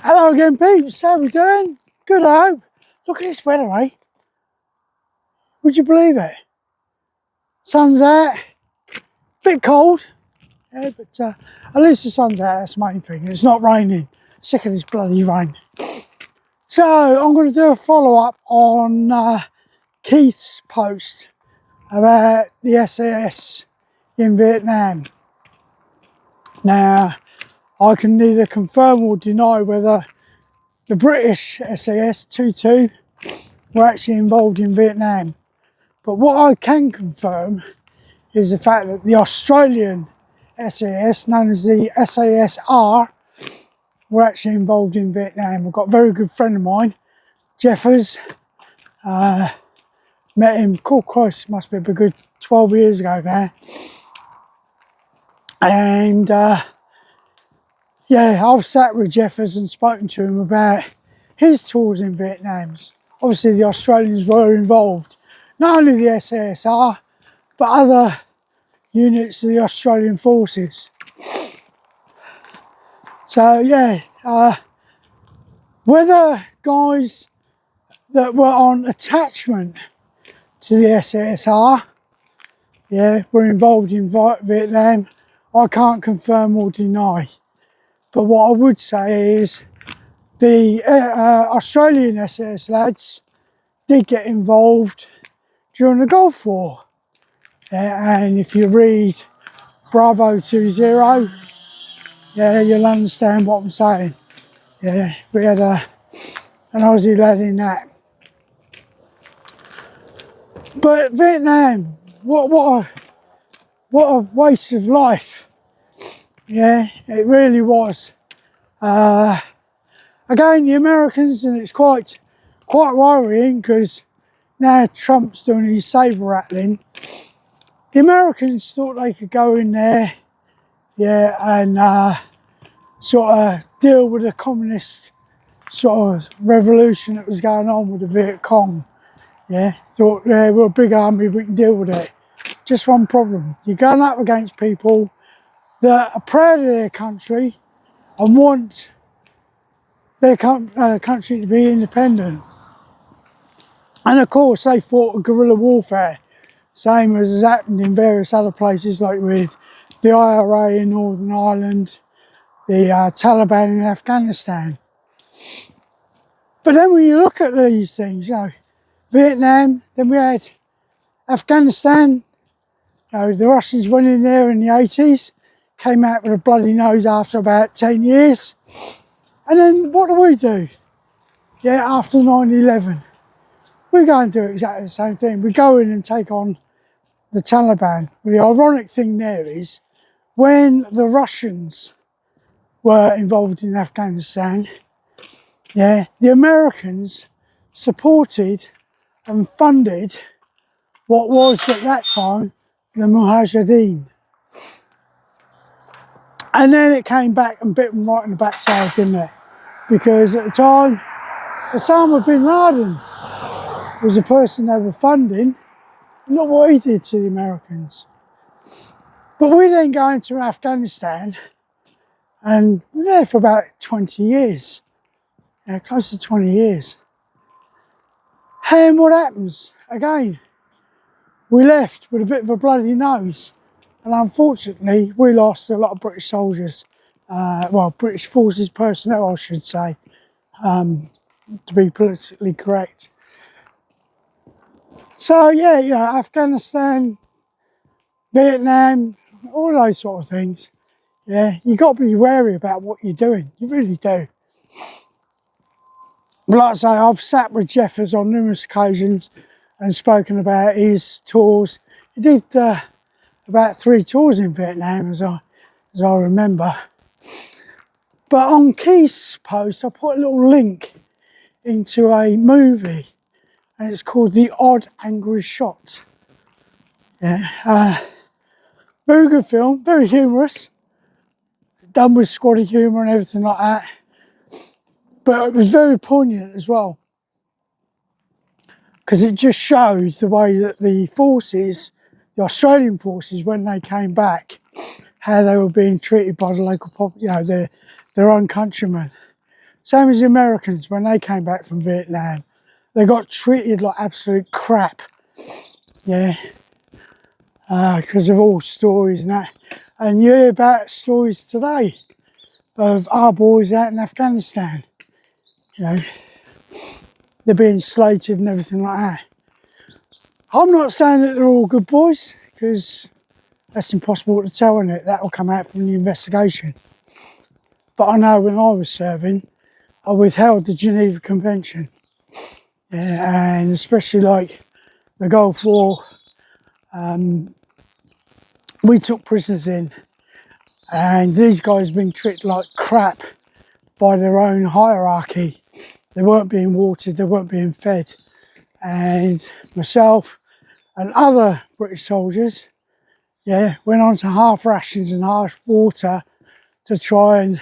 Hello again, peeps. How we doing? Good, I hope. Look at this weather, eh? Would you believe it? Sun's out. Bit cold, yeah, but at least the sun's out. That's the main thing. It's not raining. Sick of this bloody rain. So I'm going to do a follow-up on Keith's post about the SAS in Vietnam. Now, I can neither confirm or deny whether the British SAS 22 were actually involved in Vietnam. But what I can confirm is the fact that the Australian SAS, known as the SASR, were actually involved in Vietnam. I've got a very good friend of mine, Jeffers. Met him, cool Christ, must be a good 12 years ago now. And yeah, I've sat with Jeffers and spoken to him about his tours in Vietnam. Obviously the Australians were involved, not only the SASR, but other units of the Australian forces. So yeah, whether guys that were on attachment to the SASR, yeah, were involved in Vietnam, I can't confirm or deny. But what I would say is the Australian SAS lads did get involved during the Gulf War. And if you read Bravo 20, yeah, you'll understand what I'm saying. Yeah, we had an Aussie lad in that. But Vietnam, what a waste of life. Yeah, it really was. Again, the Americans, and it's quite worrying because now Trump's doing his saber rattling. The Americans thought they could go in there, yeah, and sort of deal with the communist sort of revolution that was going on with the Viet Cong. Yeah, thought, yeah, we're a big army, we can deal with it. Just one problem: you're going up against people that are proud of their country and want their country to be independent. And of course, they fought guerrilla warfare, same as has happened in various other places, like with the IRA in Northern Ireland, the Taliban in Afghanistan. But then when you look at these things, you know, Vietnam, then we had Afghanistan. You know, the Russians went in there in the 80s, came out with a bloody nose after about 10 years. And then what do? Yeah, after 9/11, we go and do exactly the same thing. We go in and take on the Taliban. The ironic thing there is, when the Russians were involved in Afghanistan, yeah, the Americans supported and funded what was at that time the Mujahideen. And then it came back and bit them right in the backside, didn't it? Because at the time, Osama bin Laden was the person they were funding. Look what he did to the Americans. But we then go into Afghanistan and we're there for about 20 years. Yeah, close to 20 years. And what happens? Again, we left with a bit of a bloody nose. And unfortunately, we lost a lot of British soldiers. Well, British forces personnel, I should say, to be politically correct. So yeah, you know, Afghanistan, Vietnam, all those sort of things. Yeah, you got to be wary about what you're doing. You really do. But like I say, I've sat with Jeffers on numerous occasions and spoken about his tours. He did about 3 tours in Vietnam, as I remember. But on Keith's post, I put a little link into a movie, and it's called The Odd Angry Shot. Yeah, very good film, very humorous, done with squaddy humour and everything like that. But it was very poignant as well, because it just showed the way that the forces, the Australian forces, when they came back, how they were being treated by the local, you know, their own countrymen. Same as the Americans when they came back from Vietnam. They got treated like absolute crap. Yeah. Because of all stories and that. And you hear about stories today of our boys out in Afghanistan. You know, they're being slated and everything like that. I'm not saying that they're all good boys, because that's impossible to tell, isn't it? That will come out from the investigation. But I know when I was serving, I withheld the Geneva Convention. Yeah, and especially like the Gulf War, we took prisoners in, and these guys been treated like crap by their own hierarchy. They weren't being watered, they weren't being fed. And myself and other British soldiers, yeah, went on to half rations and half water to try and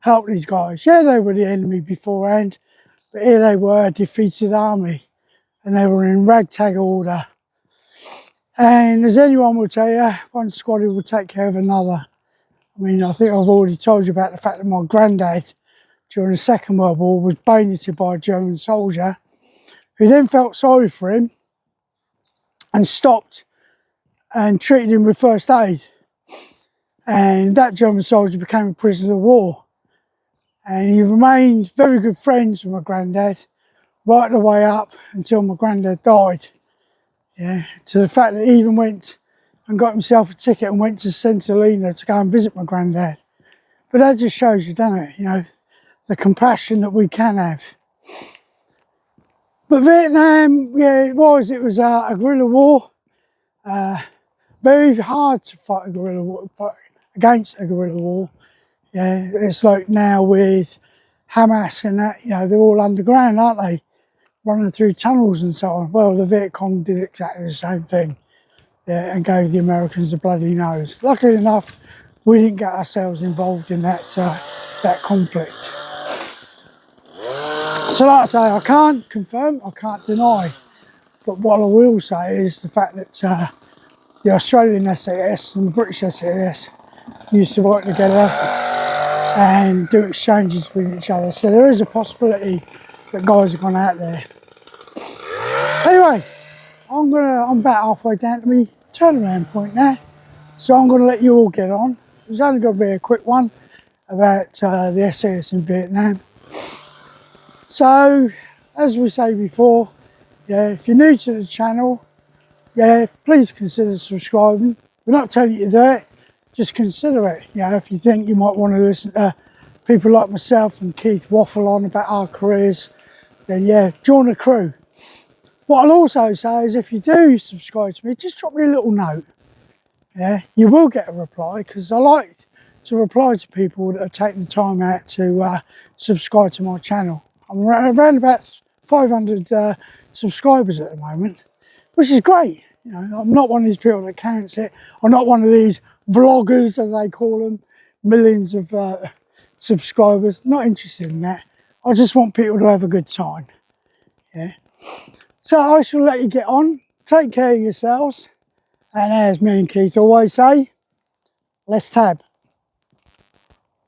help these guys. Yeah, they were the enemy beforehand, but here they were, a defeated army, and they were in ragtag order. And as anyone will tell you, one squaddy will take care of another. I mean, I think I've already told you about the fact that my granddad, during the Second World War, was bayoneted by a German soldier, who then felt sorry for him and stopped and treated him with first aid. And that German soldier became a prisoner of war. And he remained very good friends with my granddad right the way up until my granddad died. Yeah, to the fact that he even went and got himself a ticket and went to St Helena to go and visit my granddad. But that just shows you, doesn't it? You know, the compassion that we can have. But Vietnam, yeah, it was a guerrilla war. Very hard to fight a guerrilla war, fight against a guerrilla war. Yeah, it's like now with Hamas and that, you know, they're all underground, aren't they? Running through tunnels and so on. Well, the Viet Cong did exactly the same thing. Yeah, and gave the Americans a bloody nose. Luckily enough, we didn't get ourselves involved in that conflict. So like I say, I can't confirm, I can't deny. But what I will say is the fact that the Australian SAS and the British SAS used to work together and do exchanges with each other. So there is a possibility that guys have gone out there. Anyway, I'm about halfway down to my turnaround point now. So I'm going to let you all get on. It's only going to be a quick one about the SAS in Vietnam. So, as we say before, yeah, if you're new to the channel, yeah, please consider subscribing. We're not telling you to do it, just consider it. You know, if you think you might want to listen to people like myself and Keith waffle on about our careers, then yeah, join the crew. What I'll also say is if you do subscribe to me, just drop me a little note. Yeah, you will get a reply, because I like to reply to people that have taken the time out to subscribe to my channel. I'm around about 500 subscribers at the moment, which is great. You know, I'm not one of these people that counts it. I'm not one of these vloggers, as they call them, millions of subscribers. Not interested in that. I just want people to have a good time. Yeah. So I shall let you get on. Take care of yourselves. And as me and Keith always say, let's tab.